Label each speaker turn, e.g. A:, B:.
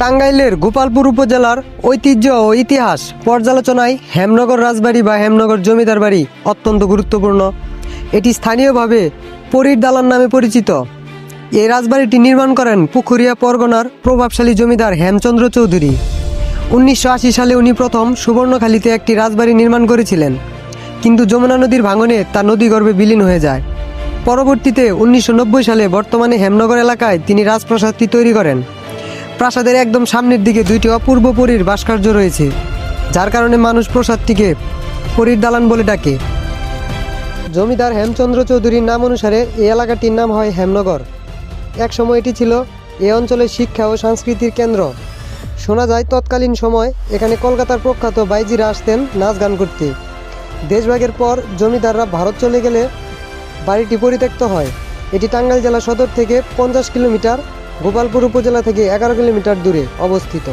A: টাঙ্গাইলের গোপালপুর উপজেলার ঐতিহ্য ও ইতিহাস পর্যালোচনায় হেমনগর রাজবাড়ি বা হেমনগর জমিদার বাড়ি অত্যন্ত গুরুত্বপূর্ণ। এটি স্থানীয়ভাবে পরীর দালান নামে পরিচিত। এই রাজবাড়িটি নির্মাণ করেন পুখুরিয়া পরগনার প্রভাবশালী জমিদার হেমচন্দ্র চৌধুরী। 1980 সালে উনি প্রথম সুবর্ণখালীতে একটি রাজবাড়ি নির্মাণ করেছিলেন, কিন্তু যমুনা নদীর ভাঙনে তা নদীগর্ভে বিলীন হয়ে যায়। পরবর্তীতে 1990 সালে বর্তমানে হেমনগর এলাকায় তিনি রাজপ্রাসাদটি তৈরি করেন। প্রাসাদের একদম সামনের দিকে দুইটি অপূর্ব পরীর ভাস্কর্য রয়েছে, যার কারণে মানুষ প্রাসাদটিকে পরীর দালান বলে ডাকে। জমিদার হেমচন্দ্র চৌধুরীর নাম অনুসারে এই এলাকাটির নাম হয় হেমনগর। একসময় এটি ছিল এ অঞ্চলের শিক্ষা ও সংস্কৃতির কেন্দ্র। শোনা যায় তৎকালীন সময় এখানে কলকাতার প্রখ্যাত বাইজিরা আসতেন নাচ গান করতে। দেশভাগের পর জমিদাররা ভারত চলে গেলে বাড়িটি পরিত্যক্ত হয়। এটি টাঙ্গাইল জেলা সদর থেকে 50 কিলোমিটার, গোপালপুর উপজেলা থেকে 11 কিলোমিটার দূরে অবস্থিত।